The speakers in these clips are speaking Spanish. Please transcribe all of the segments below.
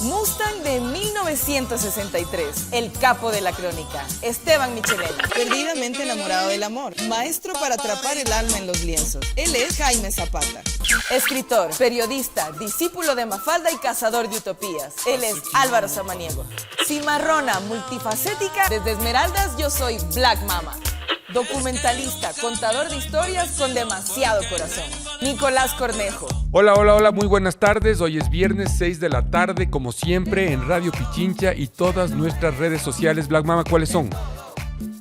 Mustang de 1963, el capo de la crónica, Esteban Michelena. Perdidamente enamorado del amor, maestro para atrapar el alma en los lienzos. Él es Jaime Zapata. Escritor, periodista, discípulo de Mafalda y cazador de utopías. Él es Álvaro Samaniego. Cimarrona, multifacética, desde Esmeraldas yo soy Black Mama. Documentalista, contador de historias con demasiado corazón, Nicolás Cornejo. Hola, muy buenas tardes. Hoy es viernes 6 de la tarde, como siempre, en Radio Pichincha y todas nuestras redes sociales. Black Mama, ¿cuáles son?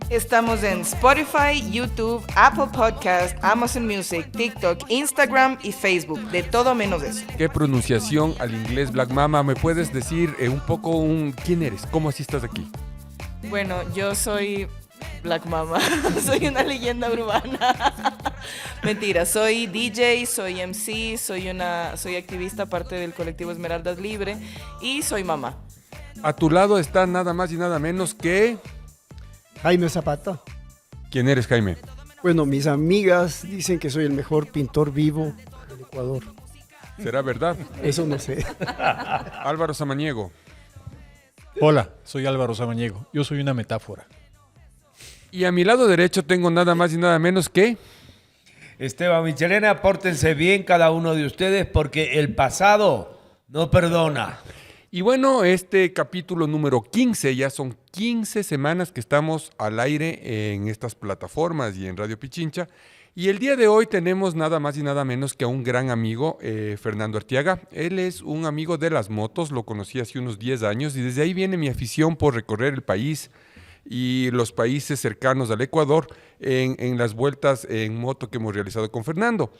Estamos en Spotify, YouTube, Apple Podcast, Amazon Music, TikTok, Instagram y Facebook. De todo menos eso. ¿Qué pronunciación al inglés, Black Mama? ¿Me puedes decir un poco quién eres? ¿Cómo así estás aquí? Bueno, yo soy Black Mama, soy una leyenda urbana. Mentira, soy DJ, soy MC, soy activista, parte del colectivo Esmeraldas Libre y soy mamá. A tu lado está nada más y nada menos que... Jaime Zapata. ¿Quién eres, Jaime? Bueno, mis amigas dicen que soy el mejor pintor vivo del Ecuador. ¿Será verdad? Eso no sé. Álvaro Samaniego. Hola, soy Álvaro Samaniego. Yo soy una metáfora. Y a mi lado derecho tengo nada más y nada menos que... Esteban Michelena, pórtense bien cada uno de ustedes porque el pasado no perdona. Y bueno, este capítulo número 15, ya son 15 semanas que estamos al aire en estas plataformas y en Radio Pichincha. Y el día de hoy tenemos nada más y nada menos que a un gran amigo, Fernando Arteaga. Él es un amigo de las motos, lo conocí hace unos 10 años y desde ahí viene mi afición por recorrer el país y los países cercanos al Ecuador en las vueltas en moto que hemos realizado con Fernando.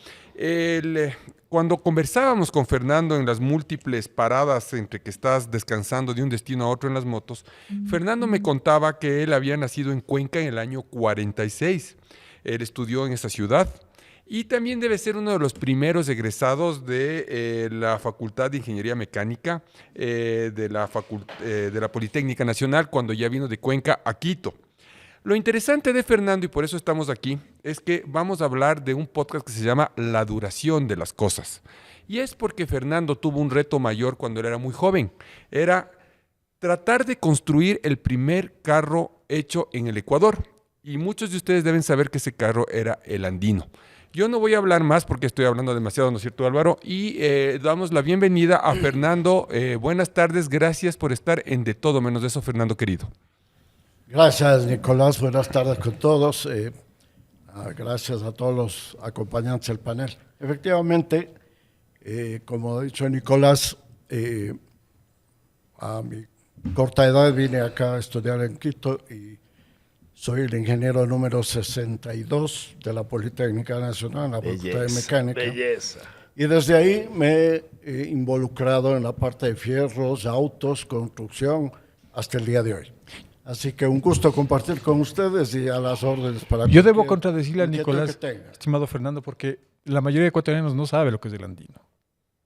Cuando conversábamos con Fernando en las múltiples paradas entre que estás descansando de un destino a otro en las motos, Fernando me contaba que él había nacido en Cuenca en el año 46. Él estudió en esa ciudad y también debe ser uno de los primeros egresados de la Facultad de Ingeniería Mecánica de la Politécnica Nacional cuando ya vino de Cuenca a Quito. Lo interesante de Fernando, y por eso estamos aquí, es que vamos a hablar de un podcast que se llama La duración de las cosas. Y es porque Fernando tuvo un reto mayor cuando él era muy joven. Era tratar de construir el primer carro hecho en el Ecuador. Y muchos de ustedes deben saber que ese carro era el Andino. Yo no voy a hablar más porque estoy hablando demasiado, ¿no es cierto, Álvaro? Y damos la bienvenida a Fernando. Buenas tardes, gracias por estar en De Todo Menos Eso, Fernando querido. Gracias, Nicolás. Buenas tardes con todos. Gracias a todos los acompañantes del panel. Efectivamente, como ha dicho Nicolás, a mi corta edad vine acá a estudiar en Quito y soy el ingeniero número 62 de la Politécnica Nacional, la Facultad de Mecánica. Belleza. Y desde ahí me he involucrado en la parte de fierros, autos, construcción, hasta el día de hoy. Así que un gusto compartir con ustedes y a las órdenes para... Yo debo contradecirle a Nicolás, que tenga. estimado Fernando, porque la mayoría de ecuatorianos no sabe lo que es el andino.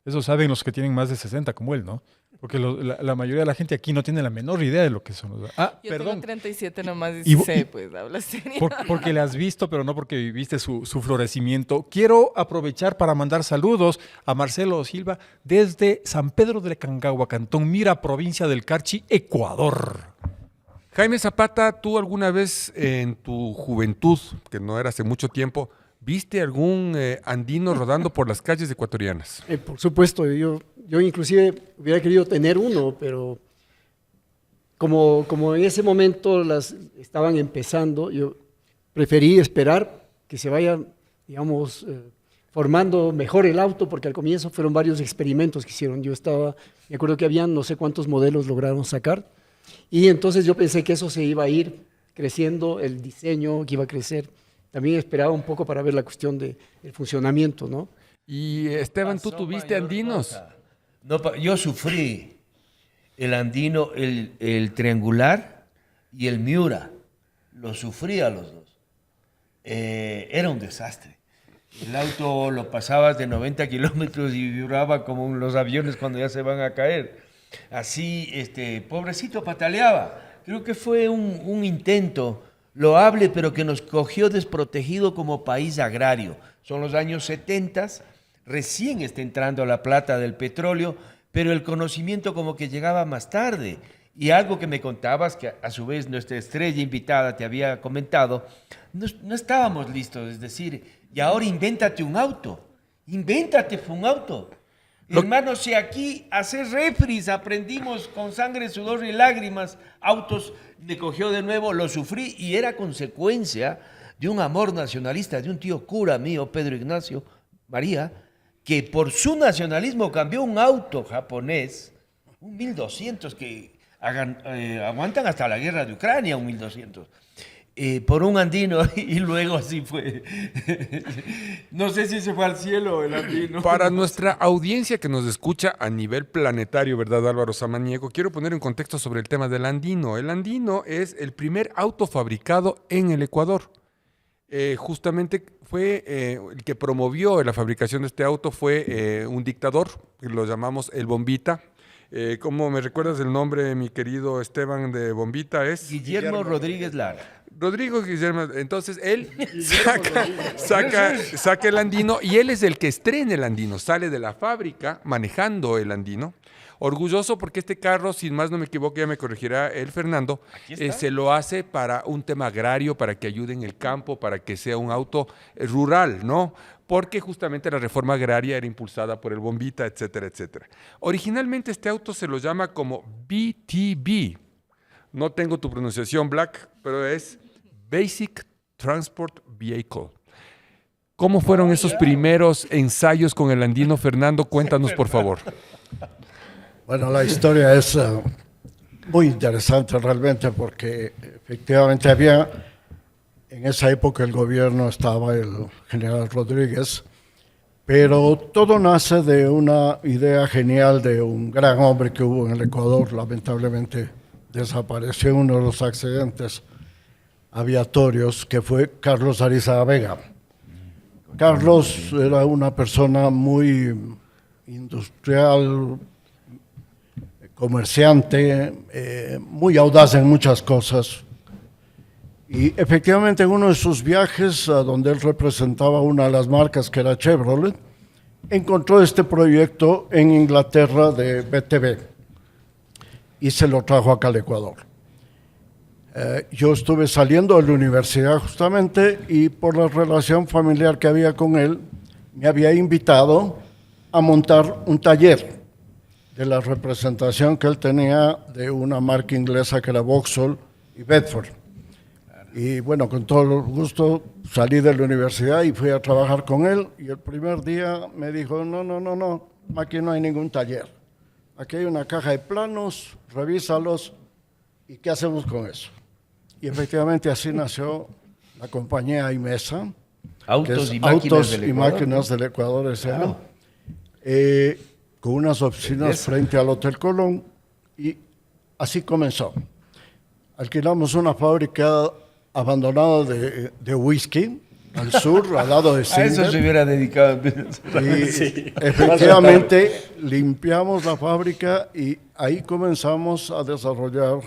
Eso saben los que tienen más de 60 como él, ¿no? Porque la mayoría de la gente aquí no tiene la menor idea de lo que son los... Yo perdón. tengo 37 nomás y sé, pues, habla serio. Porque le has visto, pero no porque viviste su florecimiento. Quiero aprovechar para mandar saludos a Marcelo Silva desde San Pedro de Cangagua, Cantón Mira, provincia del Carchi, Ecuador. Jaime Zapata, ¿tú alguna vez en tu juventud, que no era hace mucho tiempo, viste algún andino rodando por las calles ecuatorianas? Por supuesto, yo inclusive hubiera querido tener uno, pero como en ese momento las estaban empezando, yo preferí esperar que se vayan, digamos, formando mejor el auto, porque al comienzo fueron varios experimentos que hicieron. Me acuerdo que habían no sé cuántos modelos lograron sacar, y entonces yo pensé que eso se iba a ir creciendo, el diseño que iba a crecer. También esperaba un poco para ver la cuestión del funcionamiento, ¿no? Y Esteban, ¿tú tuviste andinos? No, yo sufrí el andino, el triangular y el Miura. Lo sufrí a los dos. Era un desastre. El auto lo pasabas de 90 kilómetros y vibraba como los aviones cuando ya se van a caer. Así, pobrecito pataleaba. Creo que fue un intento loable, pero que nos cogió desprotegido como país agrario. Son los años 70, recién está entrando la plata del petróleo, pero el conocimiento como que llegaba más tarde. Y algo que me contabas, que a su vez nuestra estrella invitada te había comentado, no estábamos listos, es decir, y ahora invéntate un auto, Hermano, si aquí hacer refris aprendimos con sangre, sudor y lágrimas, autos me cogió de nuevo, lo sufrí y era consecuencia de un amor nacionalista de un tío cura mío, Pedro Ignacio María, que por su nacionalismo cambió un auto japonés, un 1200 que aguantan hasta la guerra de Ucrania, un 1200. Por un andino y luego así fue. No sé si se fue al cielo el andino. Para nuestra audiencia que nos escucha a nivel planetario, ¿verdad, Álvaro Samaniego? Quiero poner en contexto sobre el tema del andino. El andino es el primer auto fabricado en el Ecuador. Justamente fue el que promovió la fabricación de este auto fue un dictador, que lo llamamos el Bombita. ¿Cómo me recuerdas el nombre, mi querido Esteban, de Bombita? Es Guillermo Rodríguez Lara. Rodrigo Guillermo. Entonces él saca el andino y él es el que estrena el andino, sale de la fábrica manejando el andino. Orgulloso porque este carro, si más no me equivoco, ya me corregirá el Fernando, se lo hace para un tema agrario, para que ayude en el campo, para que sea un auto rural, ¿no? Porque justamente la reforma agraria era impulsada por el Bombita, etcétera, etcétera. Originalmente este auto se lo llama como BTV. No tengo tu pronunciación, Black, pero es Basic Transport Vehicle. ¿Cómo fueron esos primeros ensayos con el andino, Fernando? Cuéntanos, por favor. Bueno, la historia es muy interesante realmente porque efectivamente había, en esa época el gobierno estaba el general Rodríguez, pero todo nace de una idea genial de un gran hombre que hubo en el Ecuador, lamentablemente desapareció en uno de los accidentes aviatorios, que fue Carlos Arizaga Vega. Carlos era una persona muy industrial, comerciante, muy audaz en muchas cosas. Y efectivamente en uno de sus viajes, a donde él representaba una de las marcas que era Chevrolet, encontró este proyecto en Inglaterra de BTV y se lo trajo acá al Ecuador. Yo estuve saliendo de la universidad justamente y por la relación familiar que había con él, me había invitado a montar un taller de la representación que él tenía de una marca inglesa que era Vauxhall y Bedford. Y bueno, con todo gusto salí de la universidad y fui a trabajar con él y el primer día me dijo, no, aquí no hay ningún taller. Aquí hay una caja de planos, revísalos y ¿qué hacemos con eso? Y efectivamente así nació la compañía Imesa, Autos y Máquinas del Ecuador S.A., con unas oficinas frente al Hotel Colón, y así comenzó. Alquilamos una fábrica abandonada de whisky al sur, al lado de Cinder. A eso se hubiera dedicado. Y efectivamente limpiamos la fábrica y ahí comenzamos a desarrollar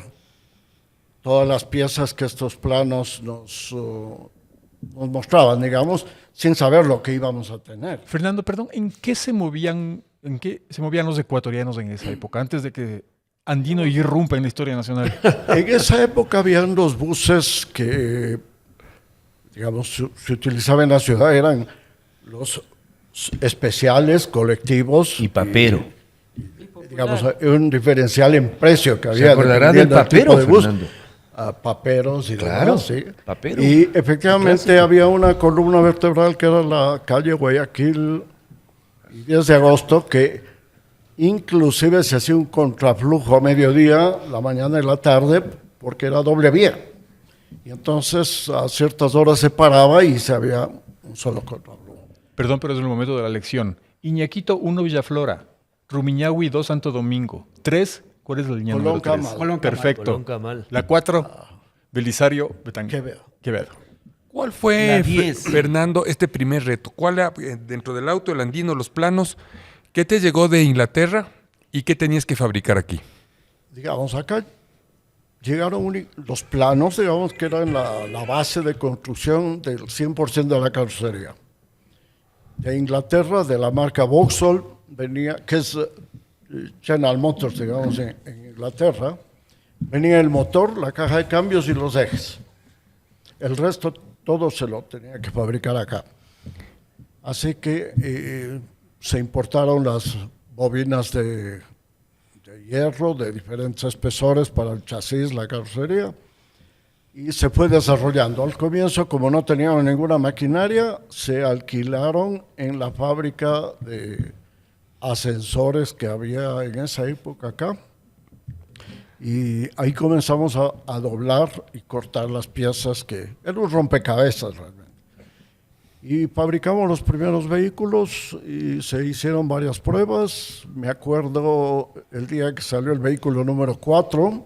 todas las piezas que estos planos nos mostraban, digamos, sin saber lo que íbamos a tener. Fernando, perdón, ¿en qué se movían los ecuatorianos en esa época, antes de que andino irrumpa en la historia nacional? En esa época habían los buses que, digamos, se utilizaban en la ciudad, eran los especiales, colectivos. Y papero. Digamos, un diferencial en precio que había. ¿Se acordarán del papero, de bus. Fernando? Paperos y Claro, demás, sí. papero. Y efectivamente había una columna vertebral que era la calle Guayaquil y 10 de agosto, que inclusive se hacía un contraflujo a mediodía, la mañana y la tarde, porque era doble vía. Y entonces a ciertas horas se paraba y se había un solo contraflujo. Perdón, pero es el momento de la lección. Iñaquito 1 Villaflora, Rumiñahui 2 Santo Domingo, 3, ¿cuál es la línea Colón número 3? Camal. Colón Camal. Perfecto. Colón Camal. La 4, Belisario Betán. Quevedo. ¿Cuál fue, La 10. Fernando, este primer reto? ¿Cuál dentro del auto, el andino, los planos? ¿Qué te llegó de Inglaterra y qué tenías que fabricar aquí? Digamos, acá llegaron los planos, digamos, que eran la base de construcción del 100% de la carrocería. De Inglaterra, de la marca Vauxhall, venía, que es General Motors, digamos, en Inglaterra, venía el motor, la caja de cambios y los ejes. El resto todo se lo tenía que fabricar acá. Así que se importaron las bobinas de hierro de diferentes espesores para el chasis, la carrocería, y se fue desarrollando. Al comienzo, como no teníamos ninguna maquinaria, se alquilaron en la fábrica de ascensores que había en esa época acá, y ahí comenzamos a doblar y cortar las piezas que era un rompecabezas realmente. Y fabricamos los primeros vehículos y se hicieron varias pruebas. Me acuerdo el día que salió el vehículo número 4,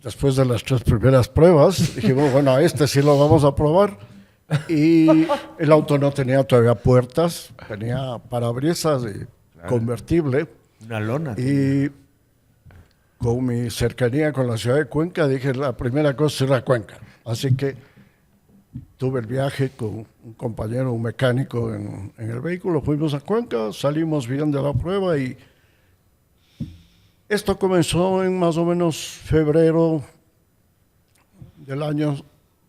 después de las 3 primeras pruebas, dijimos, bueno, este sí lo vamos a probar. Y el auto no tenía todavía puertas, tenía parabrisas y convertible. Una lona. Y con mi cercanía con la ciudad de Cuenca, dije, la primera cosa es la Cuenca. Así que tuve el viaje con un compañero, un mecánico en el vehículo, fuimos a Cuenca, salimos bien de la prueba y esto comenzó en más o menos febrero del año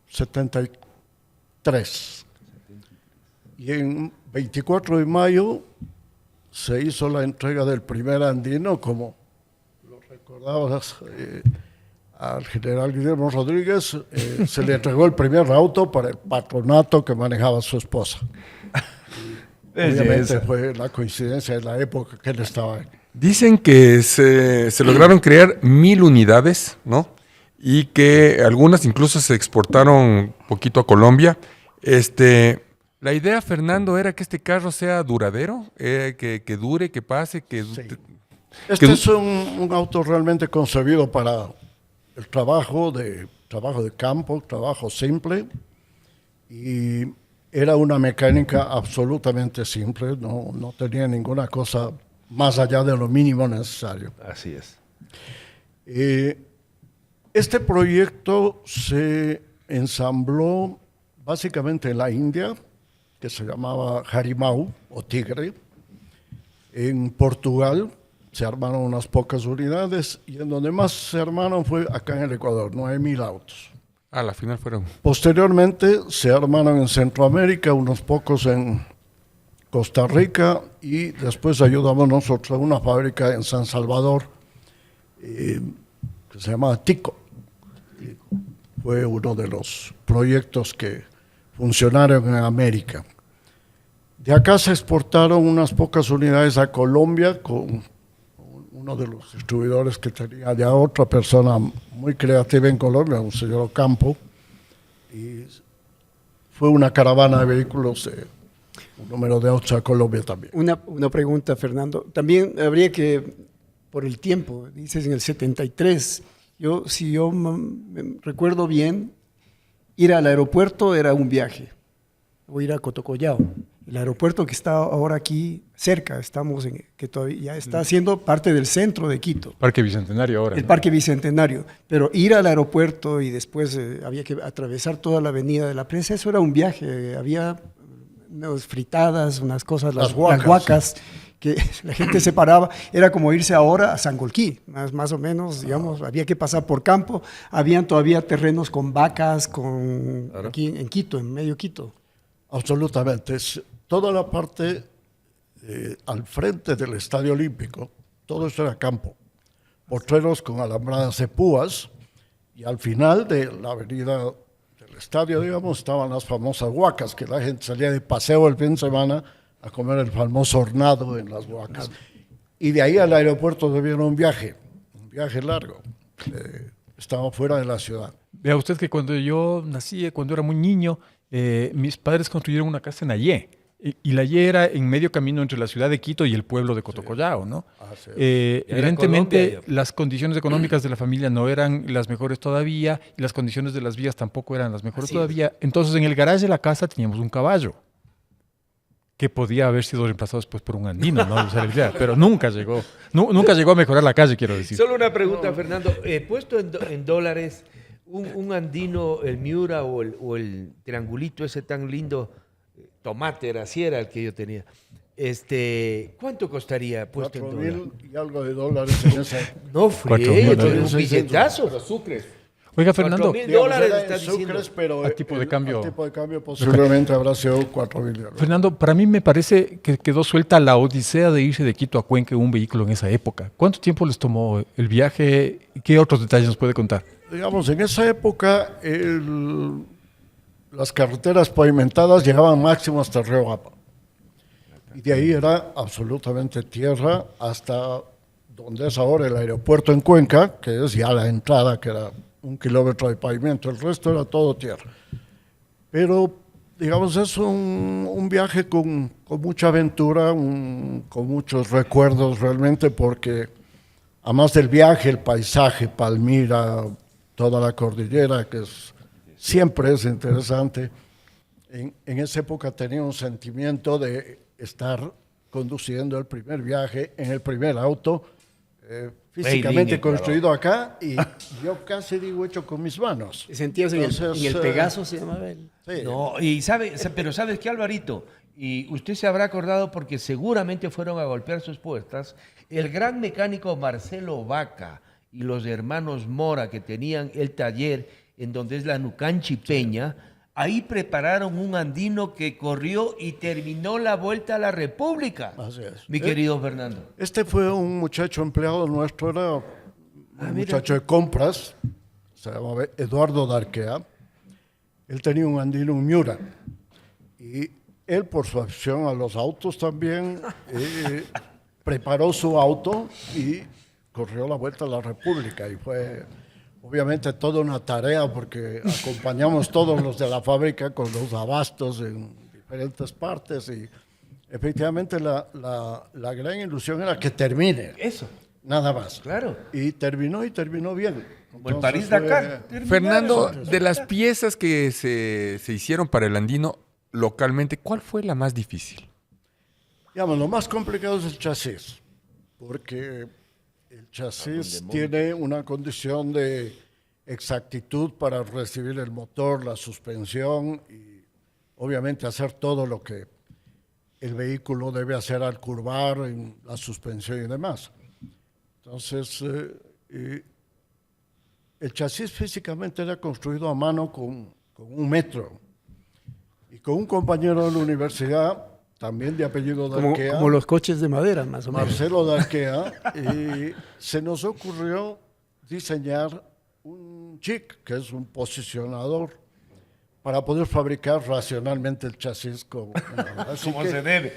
73. Y en 24 de mayo se hizo la entrega del primer andino, como lo recordabas, al general Guillermo Rodríguez, se le entregó el primer auto para el patronato que manejaba su esposa. Obviamente fue la coincidencia de la época que él estaba en. Dicen que se lograron crear 1000 unidades, ¿no? Y que algunas incluso se exportaron poquito a Colombia. La idea, Fernando, era que este carro sea duradero, que dure, que pase, que... Sí. Este es un auto realmente concebido para el trabajo de campo, trabajo simple, y era una mecánica absolutamente simple, no tenía ninguna cosa más allá de lo mínimo necesario. Así es. Este proyecto se ensambló básicamente en la India, que se llamaba Harimau o Tigre. En Portugal se armaron unas pocas unidades y en donde más se armaron fue acá en el Ecuador, 9,000 autos. A la final fueron... Posteriormente se armaron en Centroamérica, unos pocos en Costa Rica, y después ayudamos nosotros a una fábrica en San Salvador que se llamaba Tico. Fue uno de los proyectos que funcionaron en América. De acá se exportaron unas pocas unidades a Colombia con uno de los distribuidores que tenía ya otra persona muy creativa en Colombia, un señor Ocampo, y fue una caravana de vehículos, un número de 8 a Colombia también. Una pregunta, Fernando. También habría que, por el tiempo, dices en el 73, si yo me recuerdo bien, ir al aeropuerto era un viaje, o ir a Cotocollao. El aeropuerto que está ahora aquí cerca, que todavía ya está siendo parte del centro de Quito. Parque Bicentenario ahora. El Parque Bicentenario. Pero ir al aeropuerto y después había que atravesar toda la avenida de la Prensa, eso era un viaje. Había unas fritadas, unas cosas, las huacas, que la gente se paraba. Era como irse ahora a Sangolquí, más o menos, digamos. Había que pasar por campo. Habían todavía terrenos con vacas, aquí en Quito, en medio Quito. Absolutamente. Toda la parte al frente del Estadio Olímpico, todo esto era campo. Potreros con alambradas de púas, y al final de la avenida del estadio, digamos, estaban las famosas huacas, que la gente salía de paseo el fin de semana a comer el famoso hornado en las huacas. Y de ahí al aeropuerto debieron un viaje largo. Estaba fuera de la ciudad. Vea usted que cuando yo nací, cuando era muy niño, mis padres construyeron una casa en Ayé. Y la Ayé era en medio camino entre la ciudad de Quito y el pueblo de Cotocollao, ¿no? Evidentemente, Colombia. las condiciones económicas de la familia no eran las mejores todavía, y las condiciones de las vías tampoco eran las mejores todavía. Entonces, en el garaje de la casa teníamos un caballo, que podía haber sido reemplazado después por un andino, ¿no? O sea, pero nunca llegó. Nunca llegó a mejorar la calle, quiero decir. Solo una pregunta, Fernando. Puesto en dólares, un andino, el Miura o el triangulito ese tan lindo, tomate era, así era el que yo tenía. ¿Cuánto costaría puesto en dólar? 4.000 y algo de dólares en esa época. No, 4.000 friegue, dólares. un billetazo. Oiga, Fernando, $4.000 Digamos, era está en sucres, diciendo. pero Al tipo de cambio. al tipo de cambio posiblemente habrá sido 4.000 euros. Fernando, para mí me parece que quedó suelta la odisea de irse de Quito a Cuenca en un vehículo en esa época. ¿Cuánto tiempo les tomó el viaje? ¿Qué otros detalles nos puede contar? Digamos, en esa época las carreteras pavimentadas llegaban máximo hasta el río Apa. Y de ahí era absolutamente tierra hasta donde es ahora el aeropuerto en Cuenca, que es ya la entrada, que era 1 kilómetro de pavimento. El resto era todo tierra. Pero, digamos, es un viaje con mucha aventura, con muchos recuerdos realmente, porque además del viaje, el paisaje, Palmira, toda la cordillera, que siempre es interesante. En esa época tenía un sentimiento de estar conduciendo el primer viaje en el primer auto, físicamente construido acá, y yo casi digo hecho con mis manos. ¿Te sentías en el Pegaso, se llamaba él? Sí. No, pero ¿sabes qué, Alvarito? Y usted se habrá acordado porque seguramente fueron a golpear sus puertas. El gran mecánico Marcelo Vaca y los hermanos Mora, que tenían el taller en donde es la Nucanchi Peña, ahí prepararon un andino que corrió y terminó la vuelta a la República. Así es. Mi querido Fernando. Este fue un muchacho empleado nuestro, era un mira. muchacho de compras, se llamaba Eduardo Darquea. Él tenía un andino, un Miura, y él, por su afición a los autos también, preparó su auto y corrió la vuelta a la República. Y fue, obviamente, toda una tarea porque acompañamos todos los de la fábrica con los abastos en diferentes partes. Y efectivamente la gran ilusión era que termine. Eso, Nada más. claro. Y terminó bien. Como el Entonces, París-Dakar. Fernando, de las piezas que se hicieron para el andino localmente, ¿cuál fue la más difícil? Digamos, lo más complicado es el chasis, porque el chasis tiene una condición de exactitud para recibir el motor, la suspensión y obviamente hacer todo lo que el vehículo debe hacer al curvar, en la suspensión y demás. Entonces, el chasis físicamente era construido a mano con 1 metro. Y con un compañero de la universidad, también de apellido Darquea, Como los coches de madera, más o menos. Marcelo Darquea, se nos ocurrió diseñar un jig, que es un posicionador, para poder fabricar racionalmente el chasis como se debe.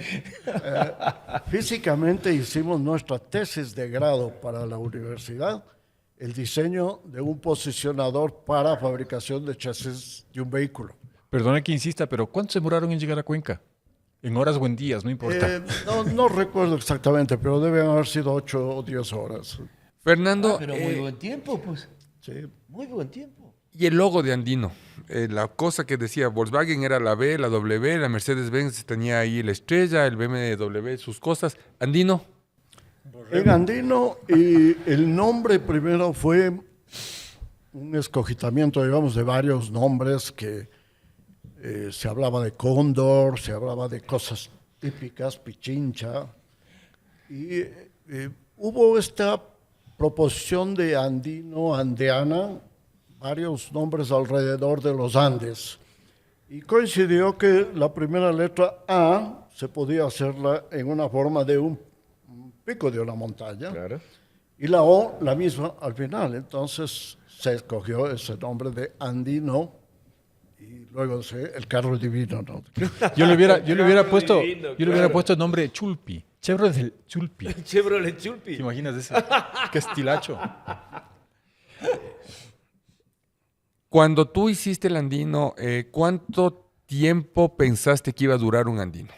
Físicamente hicimos nuestra tesis de grado para la universidad, el diseño de un posicionador para fabricación de chasis de un vehículo. Perdone que insista, pero ¿cuánto se demoraron en llegar a Cuenca? En horas o en días, no importa. No recuerdo exactamente, pero deben haber sido 8 o 10 horas. Fernando, Pero muy buen tiempo, pues. Sí. Muy buen tiempo. y el logo de Andino, la cosa que decía Volkswagen era la B, la W, la Mercedes-Benz tenía ahí la estrella, el BMW, sus cosas. Andino, En andino, y el nombre primero fue un escogitamiento, digamos, de varios nombres que se hablaba de cóndor, se hablaba de cosas típicas, pichincha, y hubo esta proposición de andino, andeana, varios nombres alrededor de los Andes, y coincidió que la primera letra A se podía hacerla en una forma de un pico de una montaña, y la O la misma al final. Entonces se escogió ese nombre de Andino y luego el carro divino, ¿no? Yo le hubiera puesto el nombre Chulpi. Chevrolet del Chulpi. Chevrolet Chulpi. ¿Te imaginas ese? Qué estilacho. cuando tú hiciste el Andino, ¿cuánto tiempo pensaste que iba a durar un Andino?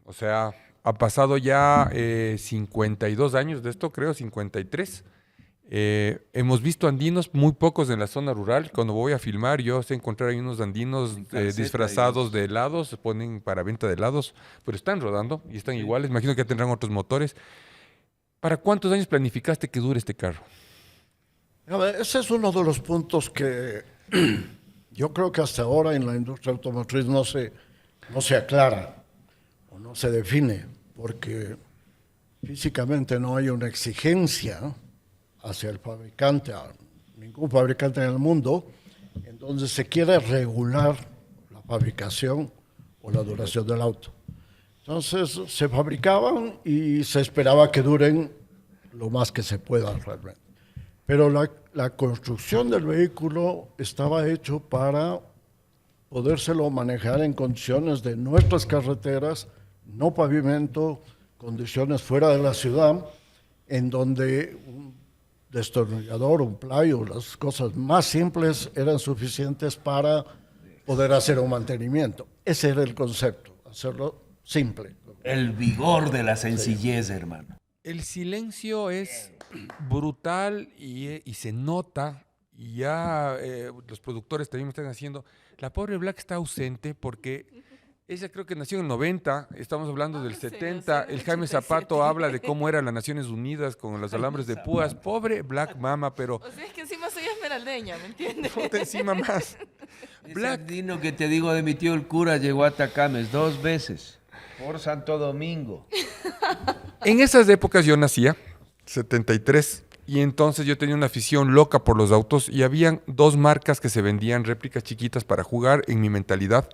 O sea, ha pasado ya 52 años de esto, creo, 53. Hemos visto andinos muy pocos en la zona rural. Cuando voy a filmar, yo sé encontrar ahí unos andinos disfrazados de helados, se ponen para venta de helados, pero están rodando y están iguales. Imagino que tendrán otros motores. ¿Para cuántos años planificaste que dure este carro? A ver, ese es uno de los puntos que yo creo que hasta ahora en la industria automotriz no se aclara o no se define, porque físicamente no hay una exigencia hacia el fabricante, a ningún fabricante en el mundo, en donde se quiere regular la fabricación o la duración del auto. Entonces se fabricaban y se esperaba que duren lo más que se pueda realmente. Pero la construcción del vehículo estaba hecho para podérselo manejar en condiciones de nuestras carreteras, no pavimento, condiciones fuera de la ciudad, en donde un destornillador, un playo, las cosas más simples eran suficientes para poder hacer un mantenimiento. Ese era el concepto, hacerlo simple. El vigor de la sencillez, hermano. El silencio es brutal y se nota, y ya los productores también me están haciendo. La pobre Black está ausente porque ella creo que nació en el 90, estamos hablando del 70. El Jaime Zapato habla de cómo era las Naciones Unidas con los alambres de púas. Pobre Black Mama, pero... O sea, es que encima soy esmeraldeña, ¿me entiendes? Ponte encima más. Black Dino que te digo de mi tío el cura llegó a Tacames 2 veces por Santo Domingo. En esas épocas yo nacía, 73, y entonces yo tenía una afición loca por los autos y habían 2 marcas que se vendían, réplicas chiquitas para jugar en mi mentalidad.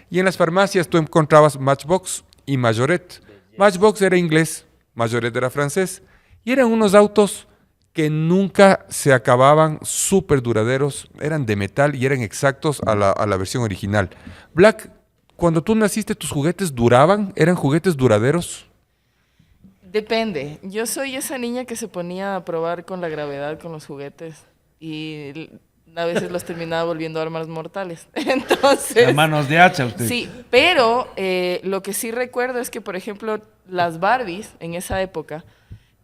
Y en las farmacias tú encontrabas Matchbox y Majoret. Matchbox era inglés, Majoret era francés, y eran unos autos que nunca se acababan, súper duraderos, eran de metal y eran exactos a la versión original. Black, cuando tú naciste, ¿tus juguetes duraban? ¿Eran juguetes duraderos? Depende. Yo soy esa niña que se ponía a probar con la gravedad con los juguetes y a veces los terminaba volviendo armas mortales. Entonces, A manos de hacha usted. sí, pero lo que sí recuerdo es que, por ejemplo, las Barbies en esa época,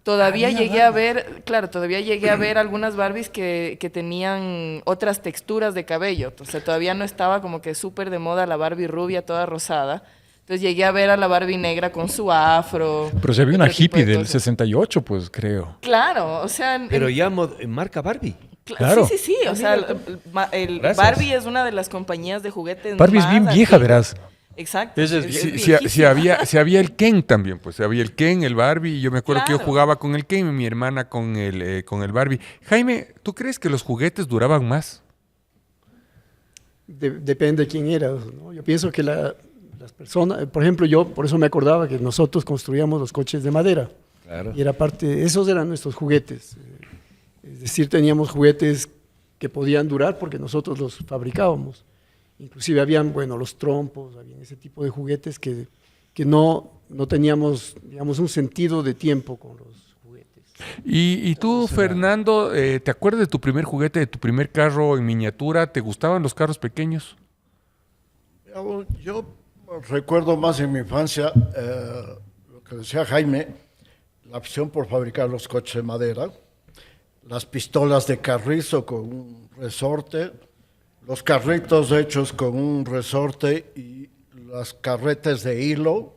todavía llegué a ver, claro, todavía llegué a ver algunas Barbies que tenían otras texturas de cabello. O sea, todavía no estaba como que súper de moda la Barbie rubia toda rosada. Entonces llegué a ver a la Barbie negra con su afro. Pero se había una otro tipo de hippie del cosas. 68, pues creo. Claro, o sea... Pero ya en marca Barbie. Claro. Sí, sí, sí. O sea, Gracias. Barbie es una de las compañías de juguetes Barbie es más bien vieja, antiguas. verás. Exacto. Ella es es Si había el Ken también, pues había el Ken, el Barbie, y yo me acuerdo que yo Claro. jugaba con el Ken y mi hermana con el Barbie. Jaime, ¿tú crees que los juguetes duraban más? Depende de quién era, ¿no? Yo pienso que las personas, por ejemplo, yo por eso me acordaba que nosotros construíamos los coches de madera. Claro. Y era parte, esos eran nuestros juguetes. Es decir, teníamos juguetes que podían durar porque nosotros los fabricábamos. Inclusive habían, bueno, los trompos, habían ese tipo de juguetes que no teníamos, digamos, un sentido de tiempo con los juguetes. Y tú, Fernando, ¿te acuerdas de tu primer juguete, de tu primer carro en miniatura? ¿Te gustaban los carros pequeños? Yo recuerdo más en mi infancia lo que decía Jaime, la afición por fabricar los coches de madera, las pistolas de carrizo con un resorte, los carritos hechos con un resorte y las carretes de hilo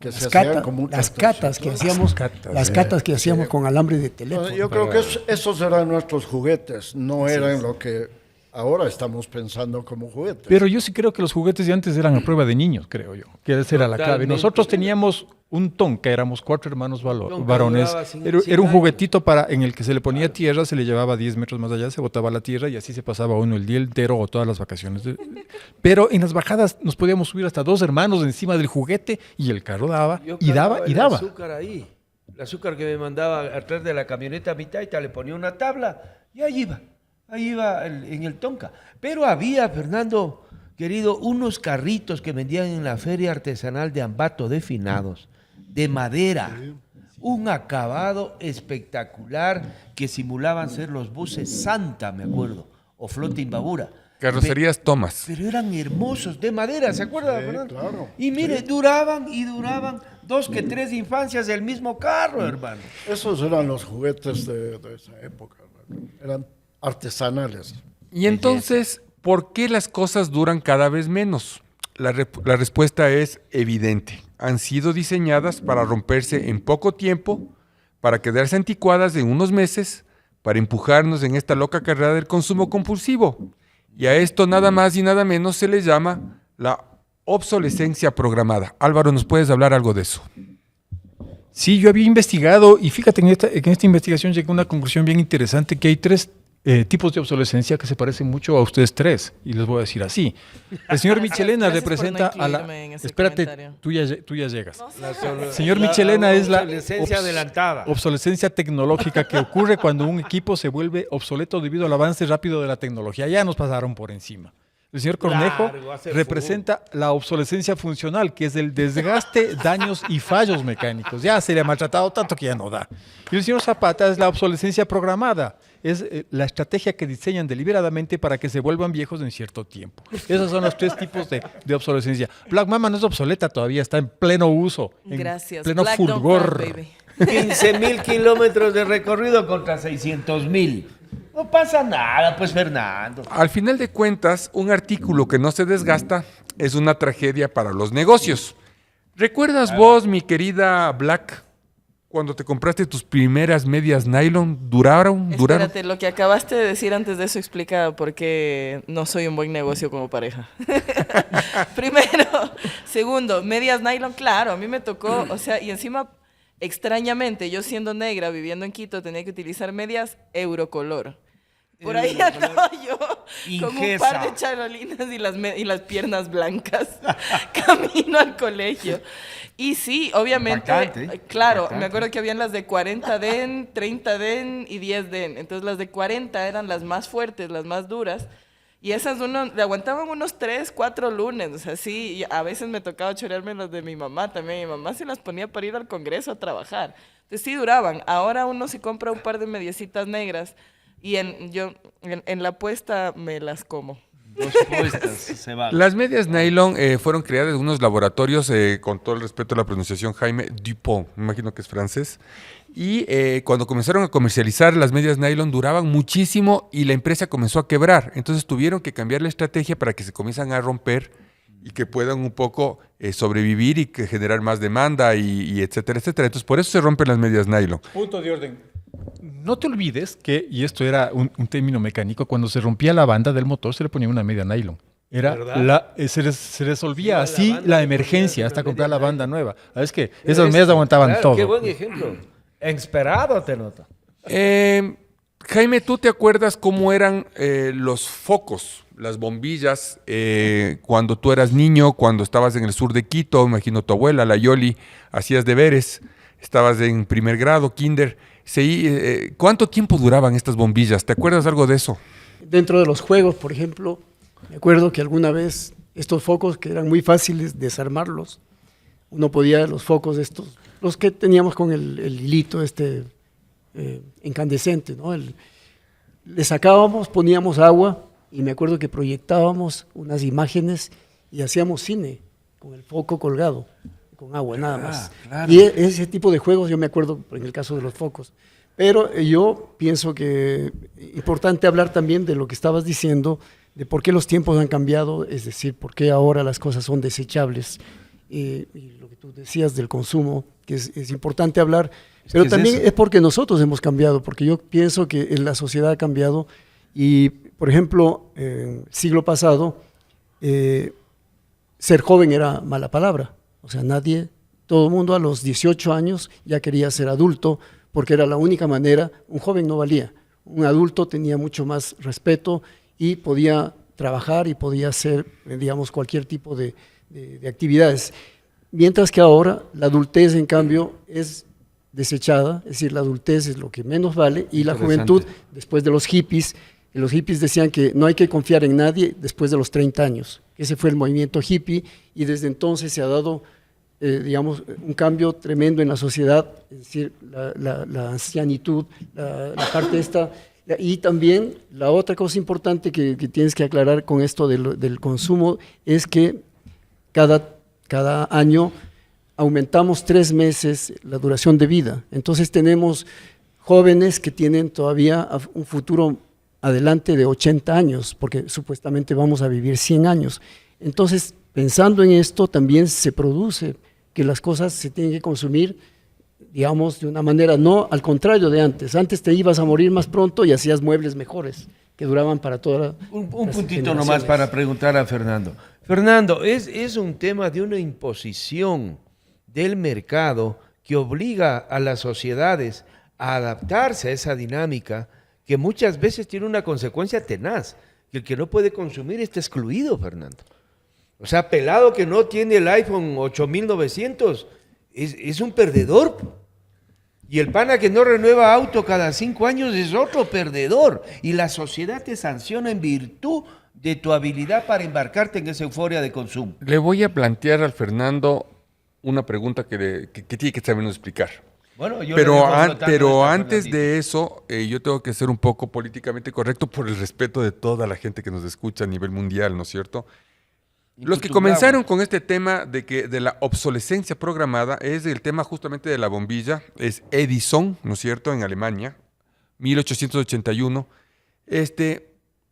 que se hacían con mucha Las catas que hacíamos, las catas que hacíamos con alambre de teléfono. Yo creo que esos eran nuestros juguetes, no eran lo que ahora estamos pensando como juguetes. Pero yo sí creo que los juguetes de antes eran a prueba de niños, creo yo. Que esa era la clave. Totalmente. Nosotros teníamos un Tonka, éramos 4 hermanos Tonka varones. duraba 100 Era un años. juguetito en el que se le ponía tierra, se le llevaba 10 metros más allá, se botaba la tierra y así se pasaba uno el día entero o todas las vacaciones. Pero en las bajadas nos podíamos subir hasta 2 hermanos encima del juguete y el carro daba Yo y daba cargaba y el daba. azúcar ahí. El azúcar que me mandaba atrás de la camioneta a mi taita, le ponía una tabla y ahí iba en el Tonka. Pero había, Fernando, querido, unos carritos que vendían en la feria artesanal de Ambato de Finados, de madera, un acabado espectacular que simulaban ser los buses Santa, me acuerdo, o Flota Imbabura. Carrocerías Thomas. Pero eran hermosos, de madera, ¿se acuerda, Fernando? claro. Y mire, duraban y duraban 2 que 3 infancias del mismo carro, hermano. Esos eran los juguetes de esa época, ¿verdad? Eran artesanales. Y entonces, ¿por qué las cosas duran cada vez menos? La respuesta es evidente. Han sido diseñadas para romperse en poco tiempo, para quedarse anticuadas en unos meses, para empujarnos en esta loca carrera del consumo compulsivo. Y a esto nada más y nada menos se le llama la obsolescencia programada. Álvaro, ¿nos puedes hablar algo de eso? Sí, yo había investigado y fíjate, en esta investigación llegué a una conclusión bien interesante, que hay tres tipos de obsolescencia que se parecen mucho a ustedes tres, y les voy a decir así. El señor Michelena Gracias por representa no a la... incluirme en ese Espérate, comentario. tú ya llegas. Señor Michelena es la obsolescencia adelantada. obsolescencia tecnológica que ocurre cuando un equipo se vuelve obsoleto debido al avance rápido de la tecnología. Ya nos pasaron por encima. El señor Cornejo Claro, va a ser representa la obsolescencia funcional, que es el desgaste, daños y fallos mecánicos. Ya se le ha maltratado tanto que ya no da. Y el señor Zapata es la obsolescencia programada. Es la estrategia que diseñan deliberadamente para que se vuelvan viejos en cierto tiempo. Esos son los tres tipos de obsolescencia. Black Mama no es obsoleta todavía, está en pleno uso, en Gracias. pleno Black don't fulgor. crack, baby. 15.000 kilómetros de recorrido contra 600.000. No pasa nada, pues, Fernando. Al final de cuentas, un artículo que no se desgasta es una tragedia para los negocios. ¿Recuerdas vos, mi querida Black, cuando te compraste tus primeras medias nylon? ¿Duraron? Espérate, lo que acabaste de decir antes de eso explica por qué no soy un buen negocio como pareja. Primero. Segundo, medias nylon, claro, a mí me tocó, o sea, y encima, extrañamente, yo siendo negra, viviendo en Quito, tenía que utilizar medias Eurocolor. Por ahí andaba yo con un Ingesa. par de charolinas y las piernas blancas camino al colegio. Y sí, obviamente, Impactante, claro, impactante. me acuerdo que habían las de 40 den, 30 den y 10 den. Entonces las de 40 eran las más fuertes, las más duras. Y esas le aguantaban unos 3, 4 lunes. O sea, sí, y a veces me tocaba chorearme las de mi mamá también. Mi mamá se las ponía para ir al Congreso a trabajar. Entonces sí duraban. Ahora uno se compra un par de mediecitas negras y en la puesta me las como. Dos puestas se van. Las medias nylon fueron creadas en unos laboratorios, con todo el respeto a la pronunciación, Jaime Dupont, me imagino que es francés. Y cuando comenzaron a comercializar las medias nylon duraban muchísimo y la empresa comenzó a quebrar. Entonces tuvieron que cambiar la estrategia para que se comiencen a romper y que puedan un poco sobrevivir y que generar más demanda y etcétera, etcétera. Entonces por eso se rompen las medias nylon. Punto de orden. No te olvides que, y esto era un término mecánico, cuando se rompía la banda del motor se le ponía una media nylon. Se resolvía así la emergencia hasta comprar la banda nueva. ¿Sabes qué? Esas medias aguantaban Claro, todo. Qué buen ejemplo. Esperado te nota. Jaime, ¿tú te acuerdas cómo eran los focos, las bombillas, cuando tú eras niño, cuando estabas en el sur de Quito? Imagino tu abuela, la Yoli, hacías deberes, estabas en primer grado, kinder. ¿Cuánto tiempo duraban estas bombillas? ¿Te acuerdas algo de eso? Dentro de los juegos, por ejemplo, me acuerdo que alguna vez estos focos que eran muy fáciles desarmarlos, uno podía, los focos estos, los que teníamos con el hilito incandescente, ¿no? Le sacábamos, poníamos agua y me acuerdo que proyectábamos unas imágenes y hacíamos cine con el foco colgado, con agua, nada más. Claro. Y ese tipo de juegos yo me acuerdo en el caso de los focos. Pero yo pienso que es importante hablar también de lo que estabas diciendo, de por qué los tiempos han cambiado, es decir, por qué ahora las cosas son desechables. Y lo que tú decías del consumo, que es importante hablar, pero que también es eso. es porque nosotros hemos cambiado, porque yo pienso que la sociedad ha cambiado y, por ejemplo, en el siglo pasado, ser joven era mala palabra. O sea, todo el mundo a los 18 años ya quería ser adulto porque era la única manera, un joven no valía, un adulto tenía mucho más respeto y podía trabajar y podía hacer, digamos, cualquier tipo de actividades. Mientras que ahora la adultez, en cambio, es desechada, es decir, la adultez es lo que menos vale y la juventud, después de los hippies decían que no hay que confiar en nadie después de los 30 años. Ese fue el movimiento hippie y desde entonces se ha dado, digamos, un cambio tremendo en la sociedad, es decir, la ancianitud, la parte esta. Y también la otra cosa importante que tienes que aclarar con esto del consumo es que cada año aumentamos 3 meses la duración de vida. Entonces tenemos jóvenes que tienen todavía un futuro adelante de 80 años, porque supuestamente vamos a vivir 100 años. Entonces, pensando en esto, también se produce que las cosas se tienen que consumir, digamos, de una manera, no al contrario de antes. Antes te ibas a morir más pronto y hacías muebles mejores, que duraban para toda Un puntito nomás para preguntar a Fernando. Fernando, es un tema de una imposición del mercado que obliga a las sociedades a adaptarse a esa dinámica que muchas veces tiene una consecuencia tenaz, que el que no puede consumir está excluido, Fernando. O sea, pelado que no tiene el iPhone 8900 es un perdedor. Y el pana que no renueva auto cada 5 años es otro perdedor. Y la sociedad te sanciona en virtud de tu habilidad para embarcarte en esa euforia de consumo. Le voy a plantear al Fernando una pregunta que tiene que sabernos explicar. Bueno, yo Pero, le dejo flotando pero esta, antes Fernandito. de eso, yo tengo que ser un poco políticamente correcto por el respeto de toda la gente que nos escucha a nivel mundial, ¿no es cierto? Los que comenzaron con este tema de la obsolescencia programada es el tema justamente de la bombilla, es Edison, ¿no es cierto?, en Alemania, 1881.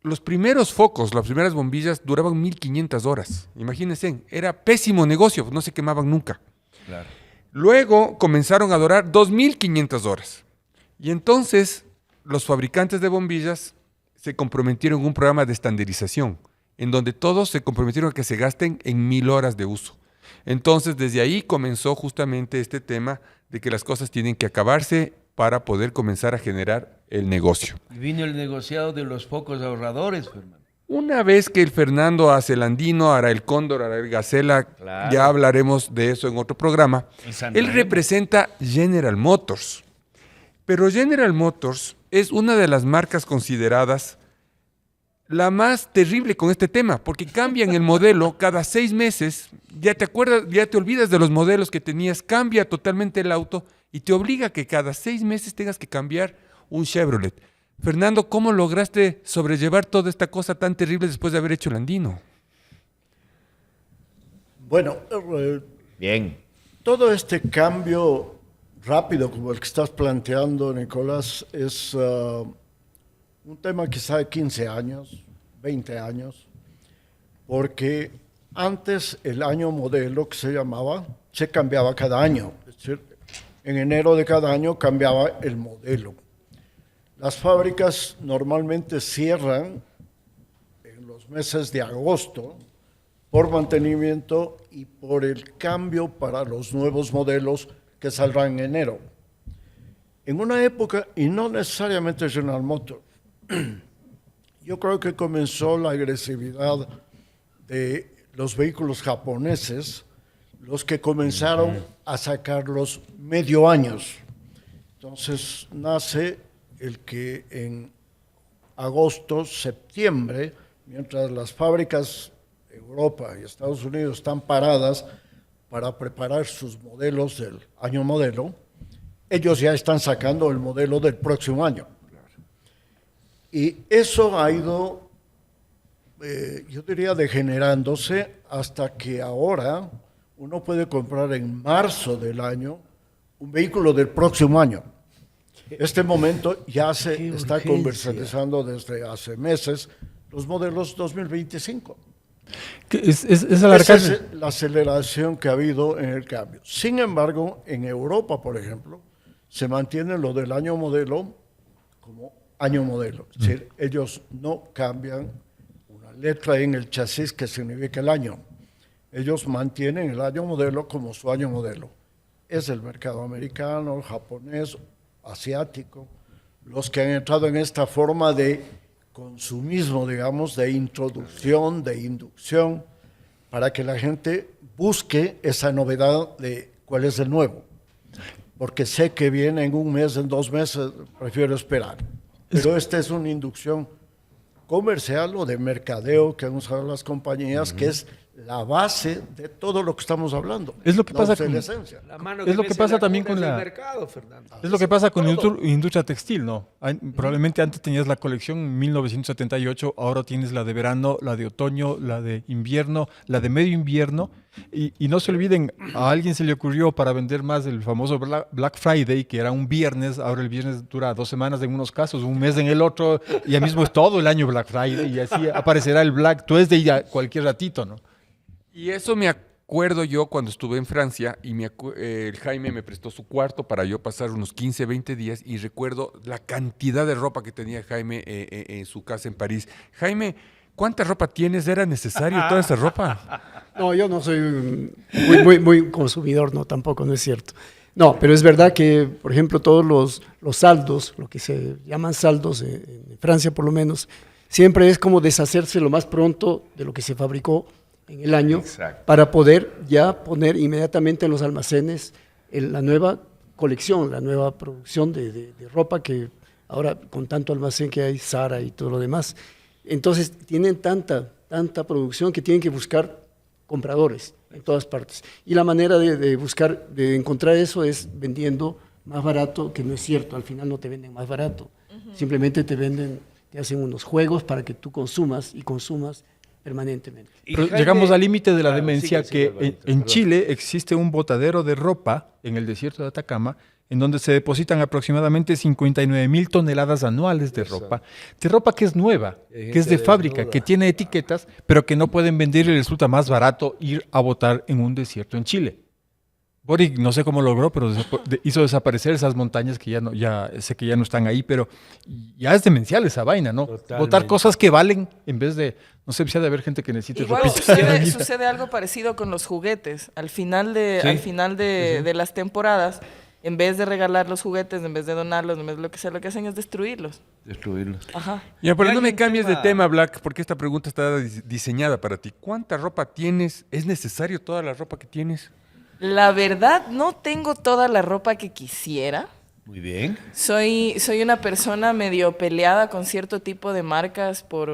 Los primeros focos, las primeras bombillas duraban 1500 horas. Imagínense, era pésimo negocio, no se quemaban nunca. Claro. Luego comenzaron a durar 2500 horas. Y entonces los fabricantes de bombillas se comprometieron en un programa de estandarización, en donde todos se comprometieron a que se gasten en 1000 horas de uso. Entonces, desde ahí comenzó justamente este tema de que las cosas tienen que acabarse para poder comenzar a generar el negocio. Y vino el negociado de los focos ahorradores, Fernando. Una vez que el Fernando hace el andino, hará el cóndor, hará el gacela, Claro. ya hablaremos de eso en otro programa. En San Él Remo. representa General Motors. Pero General Motors es una de las marcas consideradas la más terrible con este tema, porque cambian el modelo cada 6 meses, ya te acuerdas, ya te olvidas de los modelos que tenías, cambia totalmente el auto y te obliga a que cada 6 meses tengas que cambiar un Chevrolet. Fernando, ¿cómo lograste sobrellevar toda esta cosa tan terrible después de haber hecho el andino? Bueno, Bien. todo este cambio rápido como el que estás planteando, Nicolás, es un tema quizá de 15 años, 20 años, porque antes el año modelo que se llamaba, se cambiaba cada año. Es decir, en enero de cada año cambiaba el modelo. Las fábricas normalmente cierran en los meses de agosto por mantenimiento y por el cambio para los nuevos modelos que saldrán en enero. En una época, y no necesariamente General Motors, yo creo que comenzó la agresividad de los vehículos japoneses, los que comenzaron a sacarlos medio años. Entonces nace el que en agosto, septiembre, mientras las fábricas de Europa y Estados Unidos están paradas para preparar sus modelos del año modelo, ellos ya están sacando el modelo del próximo año. Y eso ha ido, yo diría, degenerándose hasta que ahora uno puede comprar en marzo del año un vehículo del próximo año. Este momento ya se Qué está urgencia. conversando desde hace meses los modelos 2025. Es Esa alargarse. es la aceleración que ha habido en el cambio. Sin embargo, en Europa, por ejemplo, se mantiene lo del año modelo como año modelo. Es decir, ellos no cambian una letra en el chasis que significa el año. Ellos mantienen el año modelo como su año modelo. Es el mercado americano, japonés, asiático, los que han entrado en esta forma de consumismo, digamos, de introducción, de inducción, para que la gente busque esa novedad de cuál es el nuevo. Porque sé que viene en un mes, en 2 meses, prefiero esperar. Pero esta es una inducción comercial o de mercadeo que han usado las compañías, que es la base de todo lo que estamos hablando. Es lo que la pasa con- obsolescencia. La mano Es lo que mece pasa la también cuna con es el la- mercado, Fernando. Es lo que pasa con la industria textil, ¿no? Probablemente antes tenías la colección 1978, ahora tienes la de verano, la de otoño, la de invierno, la de medio invierno. Y no se olviden, a alguien se le ocurrió para vender más el famoso Black Friday, que era un viernes, ahora el viernes dura 2 semanas en unos casos, un mes en el otro, y ya mismo es todo el año Black Friday, y así aparecerá el Black Tuesday ya cualquier ratito, ¿no? Y eso me acuerdo yo cuando estuve en Francia y el Jaime me prestó su cuarto para yo pasar unos 15, 20 días y recuerdo la cantidad de ropa que tenía Jaime en su casa en París. Jaime, ¿cuánta ropa tienes? ¿Era necesario toda esa ropa? No, yo no soy muy consumidor, no, tampoco, no es cierto. No, pero es verdad que, por ejemplo, todos los saldos, lo que se llaman saldos, en Francia por lo menos, siempre es como deshacerse lo más pronto de lo que se fabricó en el año, Exacto. para poder ya poner inmediatamente en los almacenes la nueva colección, la nueva producción de ropa que ahora con tanto almacén que hay, Zara y todo lo demás. Entonces tienen tanta producción que tienen que buscar compradores en todas partes. Y la manera de encontrar eso es vendiendo más barato, que no es cierto, al final no te venden más barato. Simplemente te hacen unos juegos para que tú consumas y consumas permanentemente. Pero Jaime- llegamos al límite de la demencia sigue, que Alvarito, en perdón. Chile existe un botadero de ropa en el desierto de Atacama en donde se depositan aproximadamente 59,000 toneladas anuales de ropa que es nueva, que es de fábrica, que tiene etiquetas, pero que no pueden vender y les resulta más barato ir a botar en un desierto en Chile. Boric no sé cómo logró, pero hizo desaparecer esas montañas que ya sé que ya no están ahí, pero ya es demencial esa vaina, ¿no? Totalmente. Botar cosas que valen en vez de, no sé, si ha de haber gente que necesite Igual ropita. sucede algo parecido con los juguetes. Al final Sí. de las temporadas, en vez de regalar los juguetes, en vez de donarlos, en vez de lo que sea, lo que hacen es destruirlos. Destruirlos. Ajá. Ya, pero Y no hay me un cambies de tema- tema, Black, porque esta pregunta está diseñada para ti. ¿Cuánta ropa tienes? ¿Es necesario toda la ropa que tienes? La verdad, no tengo toda la ropa que quisiera. Muy bien. Soy una persona medio peleada con cierto tipo de marcas por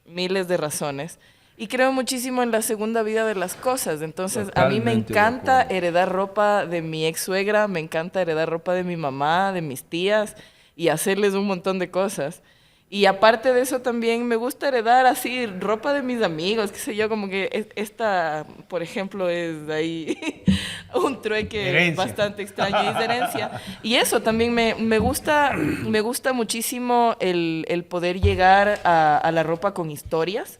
miles de razones. Y creo muchísimo en la segunda vida de las cosas. Entonces, a mí me Totalmente de encanta acuerdo. heredar ropa de mi ex suegra, me encanta heredar ropa de mi mamá, de mis tías y hacerles un montón de cosas. Y aparte de eso también me gusta heredar así ropa de mis amigos, qué sé yo, como que esta, por ejemplo, es de ahí un trueque Herencia. bastante extraño y es de herencia. Y eso también me gusta muchísimo el poder llegar a la ropa con historias.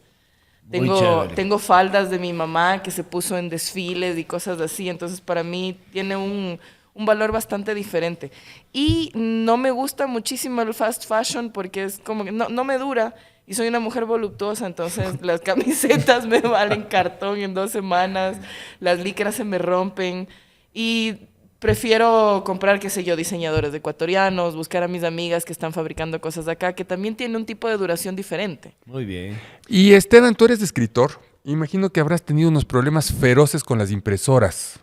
Muy chévere. Tengo faldas de mi mamá que se puso en desfiles y cosas así, entonces para mí tiene un valor bastante diferente. Y no me gusta muchísimo el fast fashion porque es como que no me dura y soy una mujer voluptuosa, entonces las camisetas me valen cartón en 2 semanas, las licras se me rompen y prefiero comprar, qué sé yo, diseñadores ecuatorianos, buscar a mis amigas que están fabricando cosas acá, que también tiene un tipo de duración diferente. Muy bien. Y Esteban, tú eres escritor. Imagino que habrás tenido unos problemas feroces con las impresoras.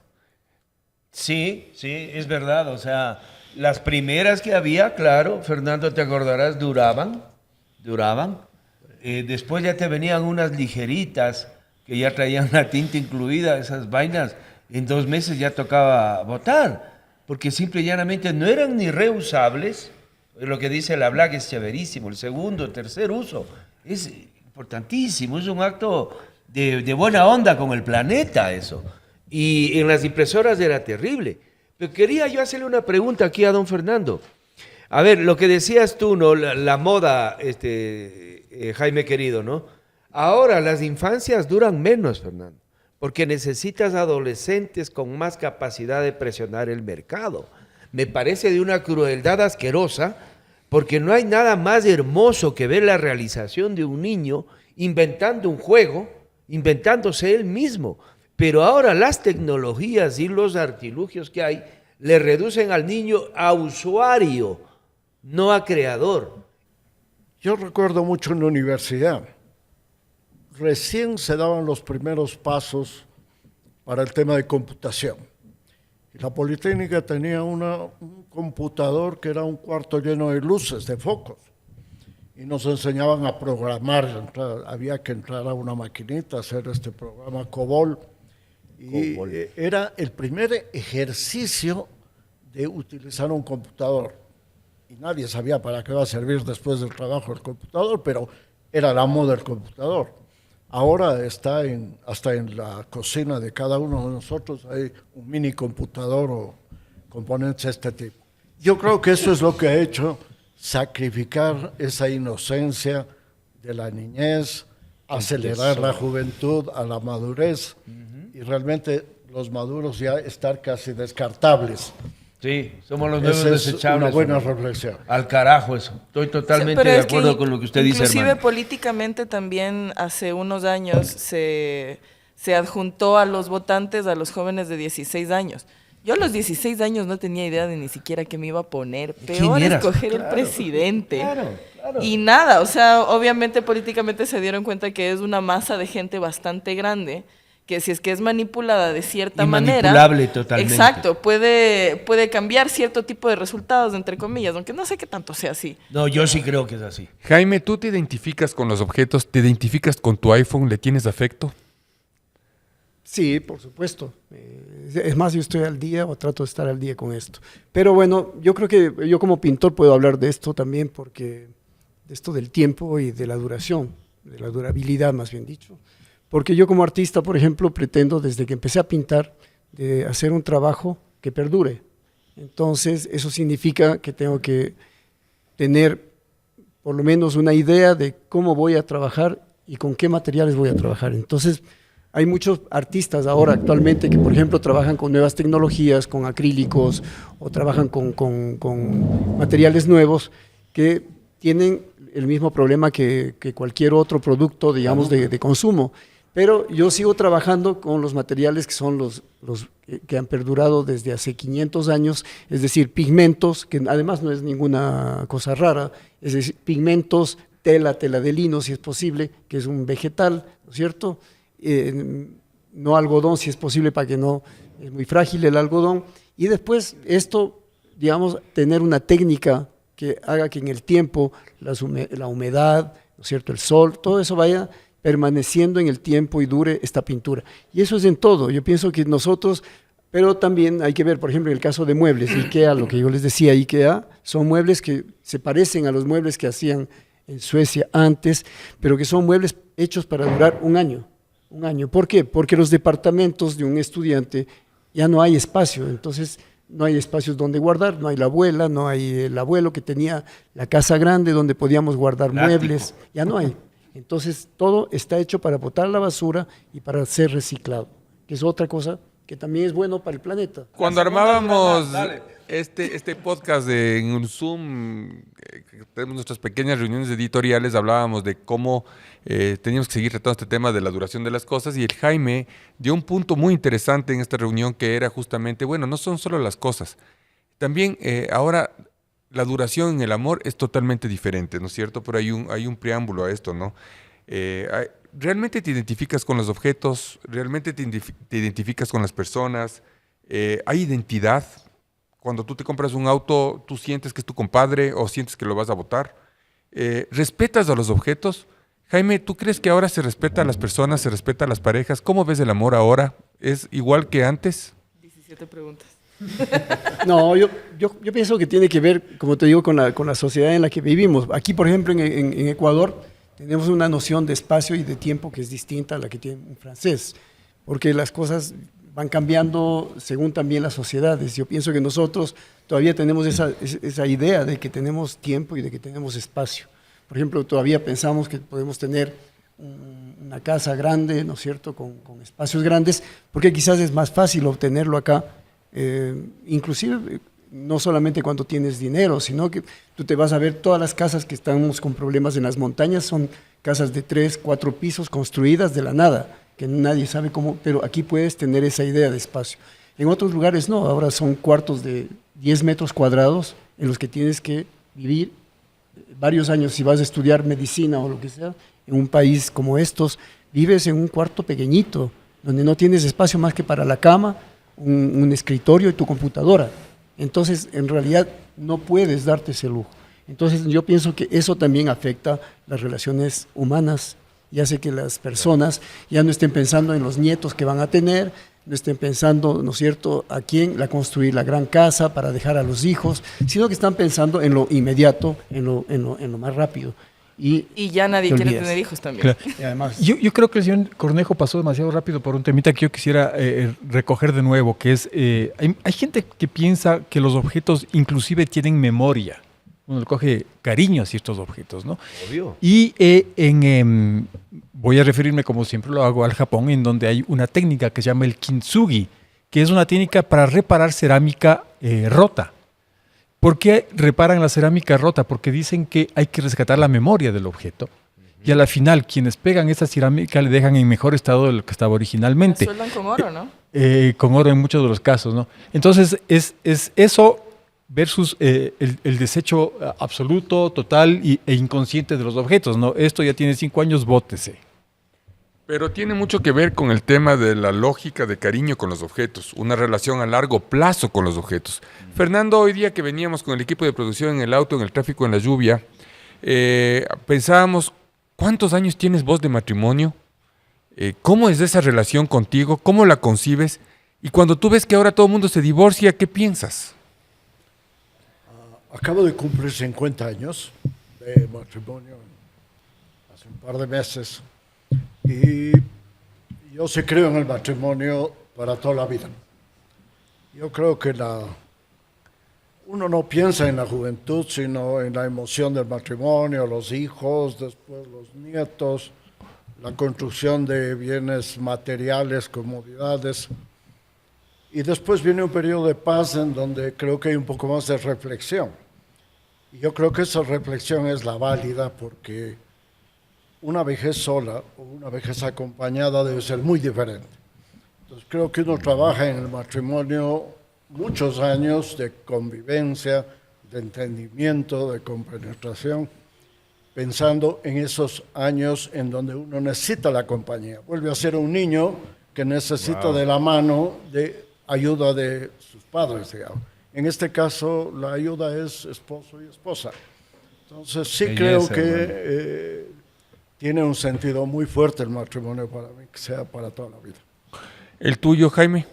Sí, es verdad. O sea, las primeras que había, claro, Fernando, te acordarás, duraban. Después ya te venían unas ligeritas que ya traían la tinta incluida, esas vainas. En 2 meses ya tocaba botar, porque simple y llanamente no eran ni reusables. Lo que dice la Black es chéverísimo. El segundo, tercer uso es importantísimo. Es un acto de buena onda con el planeta, eso. Y en las impresoras era terrible. Pero quería yo hacerle una pregunta aquí a don Fernando. A ver, lo que decías tú, ¿no? La moda, Jaime querido, ¿no? Ahora las infancias duran menos, Fernando, porque necesitas adolescentes con más capacidad de presionar el mercado. Me parece de una crueldad asquerosa, porque no hay nada más hermoso que ver la realización de un niño inventando un juego, inventándose él mismo. Pero ahora las tecnologías y los artilugios que hay le reducen al niño a usuario, no a creador. Yo recuerdo mucho en la universidad, recién se daban los primeros pasos para el tema de computación. Y la Politécnica tenía un computador que era un cuarto lleno de luces, de focos. Y nos enseñaban a programar, había que entrar a una maquinita, hacer este programa COBOL. Y era el primer ejercicio de utilizar un computador. Y nadie sabía para qué va a servir después del trabajo el computador, pero era la moda del computador. Ahora está hasta en la cocina de cada uno de nosotros, hay un mini computador o componentes de este tipo. Yo creo que eso es lo que ha hecho sacrificar esa inocencia de la niñez, acelerar la juventud a la madurez y realmente los maduros ya estar casi descartables. Sí, somos los nuevos Esa es desechables. una buena hombre. reflexión. Al carajo eso. Estoy totalmente Pero de es que acuerdo con lo que usted dice, inclusive hermano. políticamente también hace unos años se adjuntó a los votantes a los jóvenes de 16 años. Yo a los 16 años no tenía idea de ni siquiera qué me iba a poner. ¿Quién Peor eras? escoger el Claro, presidente. claro. Y nada, o sea, obviamente políticamente se dieron cuenta que es una masa de gente bastante grande, que si es que es manipulada de cierta Y manera... manipulable totalmente. Exacto, puede cambiar cierto tipo de resultados, entre comillas, aunque no sé qué tanto sea así. No, yo sí creo que es así. Jaime, ¿tú te identificas con los objetos? ¿Te identificas con tu iPhone? ¿Le tienes afecto? Sí, por supuesto. Es más, yo estoy al día o trato de estar al día con esto. Pero bueno, yo creo que yo como pintor puedo hablar de esto también porque de esto del tiempo y de la duración, de la durabilidad más bien dicho. Porque yo como artista, por ejemplo, pretendo desde que empecé a pintar de hacer un trabajo que perdure. Entonces, eso significa que tengo que tener por lo menos una idea de cómo voy a trabajar y con qué materiales voy a trabajar. Entonces, hay muchos artistas ahora actualmente que, por ejemplo, trabajan con nuevas tecnologías, con acrílicos o trabajan con materiales nuevos que tienen el mismo problema que cualquier otro producto, digamos, de consumo. Pero yo sigo trabajando con los materiales que son los que han perdurado desde hace 500 años, es decir, pigmentos, que además no es ninguna cosa rara, es decir, pigmentos, tela de lino, si es posible, que es un vegetal, ¿no es cierto?, no algodón, si es posible, para que no, es muy frágil el algodón, y después esto, digamos, tener una técnica que haga que en el tiempo la humedad, ¿no es cierto?, el sol, todo eso vaya permaneciendo en el tiempo y dure esta pintura. Y eso es en todo, yo pienso que nosotros, pero también hay que ver, por ejemplo, en el caso de muebles, IKEA, lo que yo les decía, IKEA, son muebles que se parecen a los muebles que hacían en Suecia antes, pero que son muebles hechos para durar un año. ¿Por qué? Porque los departamentos de un estudiante ya no hay espacio, entonces no hay espacios donde guardar, no hay la abuela, no hay el abuelo que tenía la casa grande donde podíamos guardar muebles, ya no hay. Entonces todo está hecho para botar la basura y para ser reciclado, que es otra cosa que también es bueno para el planeta. Cuando armábamos este podcast en un Zoom, tenemos nuestras pequeñas reuniones editoriales, hablábamos de cómo teníamos que seguir tratando este tema de la duración de las cosas, y el Jaime dio un punto muy interesante en esta reunión que era justamente, bueno, no son solo las cosas, también ahora la duración en el amor es totalmente diferente, ¿no es cierto? Pero hay un preámbulo a esto, ¿no? ¿Realmente te identificas con los objetos? ¿Realmente te identificas con las personas? ¿Hay identidad? Cuando tú te compras un auto, ¿tú sientes que es tu compadre o sientes que lo vas a botar? ¿Respetas a los objetos? Jaime, ¿tú crees que ahora se respeta a las personas, se respeta a las parejas? ¿Cómo ves el amor ahora? ¿Es igual que antes? 17 preguntas. No, yo pienso que tiene que ver, como te digo, con la sociedad en la que vivimos. Aquí, por ejemplo, en Ecuador, tenemos una noción de espacio y de tiempo que es distinta a la que tiene un francés, porque las cosas van cambiando según también las sociedades. Yo pienso que nosotros todavía tenemos esa idea de que tenemos tiempo y de que tenemos espacio. Por ejemplo, todavía pensamos que podemos tener una casa grande, ¿no es cierto?, con espacios grandes, porque quizás es más fácil obtenerlo acá, inclusive no solamente cuando tienes dinero, sino que tú te vas a ver todas las casas que estamos con problemas en las montañas, son casas de 3, 4 pisos construidas de la nada, que nadie sabe cómo, pero aquí puedes tener esa idea de espacio. En otros lugares no, ahora son cuartos de 10 metros cuadrados en los que tienes que vivir varios años. Si vas a estudiar medicina o lo que sea, en un país como estos, vives en un cuarto pequeñito, donde no tienes espacio más que para la cama, un escritorio y tu computadora. Entonces, en realidad, no puedes darte ese lujo. Entonces, yo pienso que eso también afecta las relaciones humanas y hace que las personas ya no estén pensando en los nietos que van a tener, no estén pensando, ¿no es cierto?, a quién la construir la gran casa para dejar a los hijos, sino que están pensando en lo inmediato, en lo más rápido. Y ya nadie te quiere olvidas. tener hijos también. Claro. Y además, Yo creo que el señor Cornejo pasó demasiado rápido por un temita que yo quisiera recoger de nuevo, que es, hay gente que piensa que los objetos inclusive tienen memoria. Uno le coge cariño a ciertos objetos, ¿no? Obvio. Y voy a referirme, como siempre lo hago, al Japón, en donde hay una técnica que se llama el kintsugi, que es una técnica para reparar cerámica rota. ¿Por qué reparan la cerámica rota? Porque dicen que hay que rescatar la memoria del objeto. Y a la final, quienes pegan esa cerámica le dejan en mejor estado de lo que estaba La originalmente. sueldan con oro, ¿no? con oro en muchos de los casos, ¿no? Entonces, es eso versus el desecho absoluto, total e inconsciente de los objetos, ¿no? Esto ya tiene 5 años, bótese. Pero tiene mucho que ver con el tema de la lógica de cariño con los objetos, una relación a largo plazo con los objetos. Fernando, hoy día que veníamos con el equipo de producción en el auto, en el tráfico, en la lluvia, pensábamos, ¿cuántos años tienes vos de matrimonio? ¿Cómo es esa relación contigo? ¿Cómo la concibes? Y cuando tú ves que ahora todo el mundo se divorcia, ¿qué piensas? Acabo de cumplir 50 años de matrimonio hace un par de meses y yo sí creo en el matrimonio para toda la vida. Yo creo que uno no piensa en la juventud, sino en la emoción del matrimonio, los hijos, después los nietos, la construcción de bienes materiales, comodidades. Y después viene un periodo de paz en donde creo que hay un poco más de reflexión. Y yo creo que esa reflexión es la válida porque una vejez sola o una vejez acompañada debe ser muy diferente. Entonces creo que uno trabaja en el matrimonio muchos años de convivencia, de entendimiento, de compenetración, pensando en esos años en donde uno necesita la compañía. Vuelve a ser un niño que necesita de la mano de ayuda de sus padres, digamos. En este caso, la ayuda es esposo y esposa. Entonces, sí creo que tiene un sentido muy fuerte el matrimonio para mí, que sea para toda la vida. ¿El tuyo, Jaime?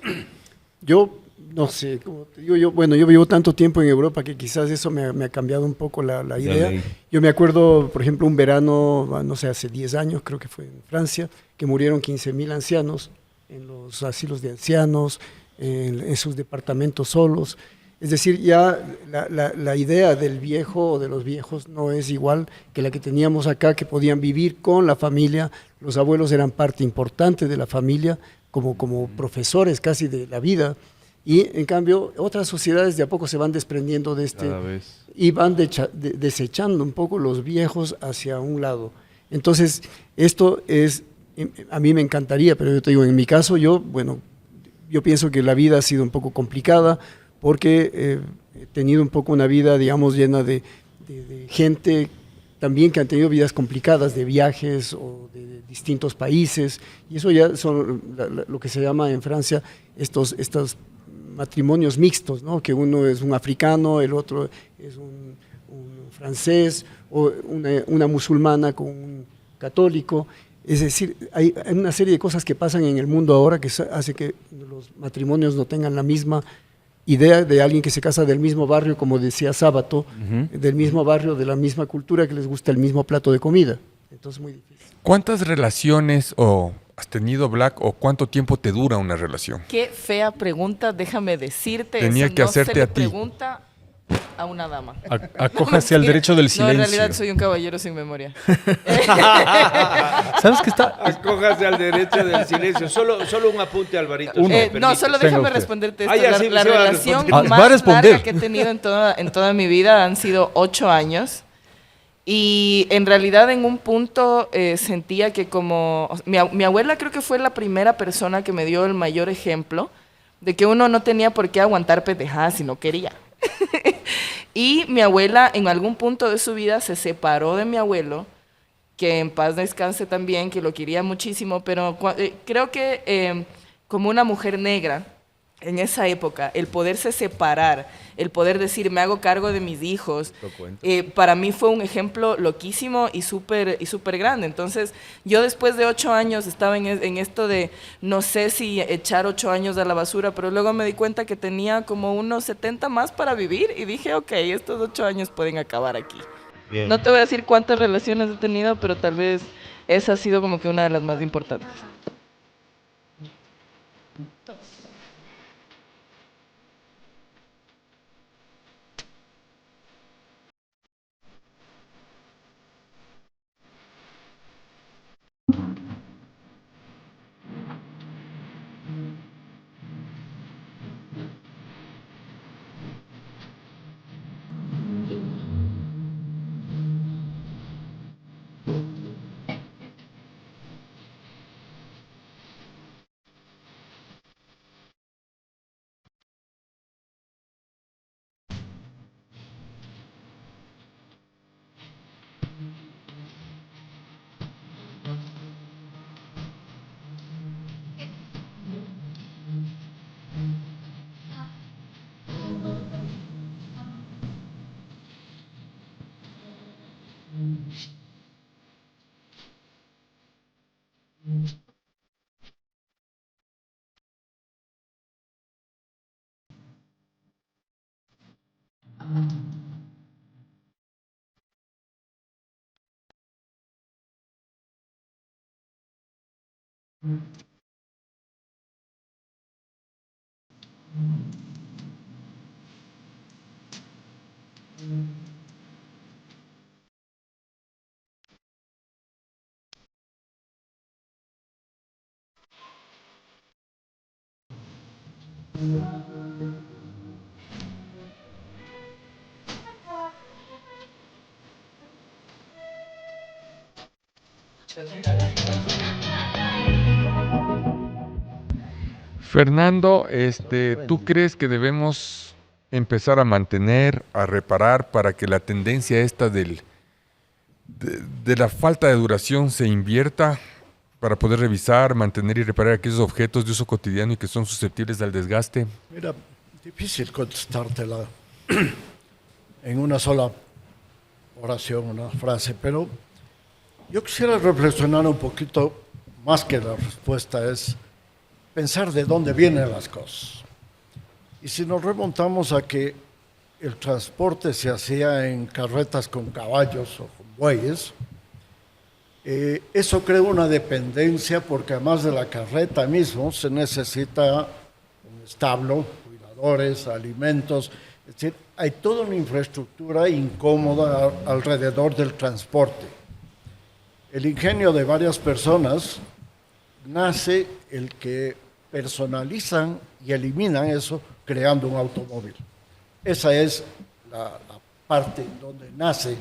Yo no sé, como te digo, yo vivo tanto tiempo en Europa que quizás eso me ha cambiado un poco la idea. Yo me acuerdo, por ejemplo, un verano, no sé, hace 10 años, creo que fue en Francia, que murieron 15.000 ancianos en los asilos de ancianos, en sus departamentos solos. Es decir, ya la idea del viejo o de los viejos no es igual que la que teníamos acá, que podían vivir con la familia. Los abuelos eran parte importante de la familia, como profesores casi de la vida. Y en cambio, otras sociedades de a poco se van desprendiendo de y van desechando un poco los viejos hacia un lado. Entonces, esto es, a mí me encantaría, pero yo te digo, en mi caso, yo pienso que la vida ha sido un poco complicada, porque he tenido un poco una vida, digamos, llena de gente también que han tenido vidas complicadas, de viajes o de distintos países, y eso ya son lo que se llama en Francia estos matrimonios mixtos, ¿no? Que uno es un africano, el otro es un francés, o una musulmana con un católico. Es decir, hay una serie de cosas que pasan en el mundo ahora que hace que los matrimonios no tengan la misma idea de alguien que se casa del mismo barrio, como decía Sábato, del mismo barrio, de la misma cultura, que les gusta el mismo plato de comida. Entonces, muy difícil. ¿Cuántas relaciones has tenido, Black, o cuánto tiempo te dura una relación? Qué fea pregunta, déjame decirte. Tenía eso que no hacerte se le a ti. Pregunta a una dama. Acójase al derecho del No, silencio. en realidad soy un caballero sin memoria. ¿Sabes qué está? Acójase al derecho del silencio. Solo un apunte, Alvarito. Uno. si me No, permite. solo Tenga déjame usted. responderte esto. Ah, ya, la sí, la se va a relación responder. Va a más responder. larga que he tenido en toda mi vida han sido 8 años. Y en realidad en un punto sentía que mi abuela creo que fue la primera persona que me dio el mayor ejemplo de que uno no tenía por qué aguantar pendejadas si no quería. Y mi abuela en algún punto de su vida se separó de mi abuelo, que en paz descanse también, que lo quería muchísimo, pero creo que como una mujer negra, en esa época, el poderse separar, el poder decir, me hago cargo de mis hijos, para mí fue un ejemplo loquísimo y súper grande. Entonces, yo después de 8 años estaba en esto de, no sé si echar 8 años a la basura, pero luego me di cuenta que tenía como unos 70 más para vivir y dije, ok, estos 8 años pueden acabar aquí. Bien. No te voy a decir cuántas relaciones he tenido, pero tal vez esa ha sido como que una de las más importantes. Fernando, ¿tú crees que debemos empezar a mantener, a reparar para que la tendencia esta de la falta de duración se invierta para poder revisar, mantener y reparar aquellos objetos de uso cotidiano y que son susceptibles al desgaste? Mira, difícil contestártela en una sola oración, una frase, pero yo quisiera reflexionar un poquito más que la respuesta, es pensar de dónde vienen las cosas. Y si nos remontamos a que el transporte se hacía en carretas con caballos o con bueyes, eso crea una dependencia porque además de la carreta mismo se necesita un establo, cuidadores, alimentos, es decir, hay toda una infraestructura incómoda alrededor del transporte. El ingenio de varias personas nace el que personalizan y eliminan eso creando un automóvil. Esa es la parte donde nace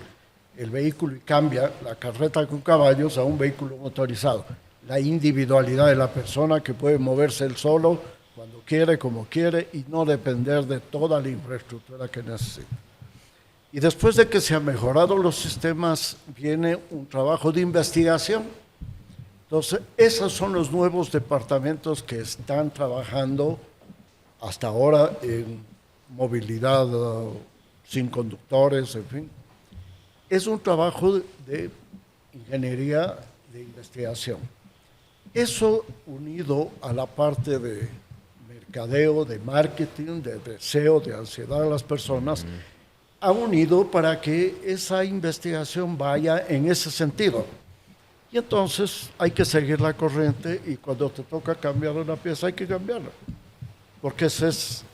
el vehículo y cambia la carreta con caballos a un vehículo motorizado. La individualidad de la persona que puede moverse él solo cuando quiere, como quiere y no depender de toda la infraestructura que necesita. Y después de que se han mejorado los sistemas, viene un trabajo de investigación. Entonces, esos son los nuevos departamentos que están trabajando hasta ahora en movilidad sin conductores, en fin. Es un trabajo de ingeniería, de investigación. Eso unido a la parte de mercadeo, de marketing, de deseo, de ansiedad de las personas, ha unido para que esa investigación vaya en ese sentido. Y entonces hay que seguir la corriente y cuando te toca cambiar una pieza hay que cambiarla, porque esa es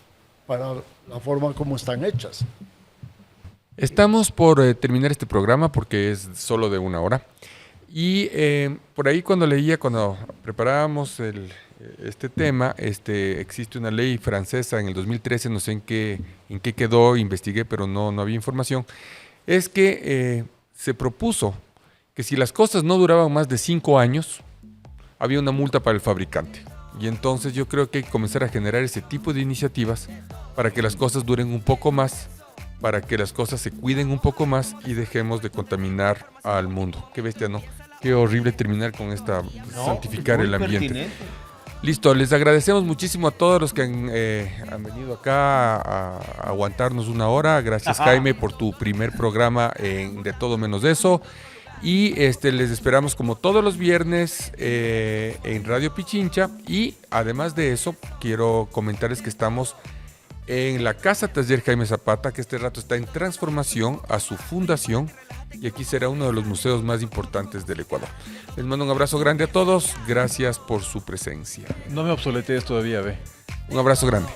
para la forma como están hechas. Estamos por terminar este programa porque es solo de 1 hora. Y por ahí cuando preparábamos este tema, existe una ley francesa en el 2013, no sé en qué quedó, investigué, pero no había información. Es que se propuso que si las cosas no duraban más de 5 años, había una multa para el fabricante. Y entonces yo creo que hay que comenzar a generar ese tipo de iniciativas para que las cosas duren un poco más, para que las cosas se cuiden un poco más y dejemos de contaminar al mundo. Qué bestia, ¿no? Qué horrible terminar con esta, santificar el ambiente. Pertinente. Listo, les agradecemos muchísimo a todos los que han venido acá a aguantarnos 1 hora. Gracias, Jaime, por tu primer programa en De Todo Menos Eso. Y les esperamos como todos los viernes en Radio Pichincha. Y además de eso, quiero comentarles que estamos en la Casa Taller Jaime Zapata, que este rato está en transformación a su fundación. Y aquí será uno de los museos más importantes del Ecuador. Les mando un abrazo grande a todos. Gracias por su presencia. No me obsoletees todavía, ve. Un abrazo grande.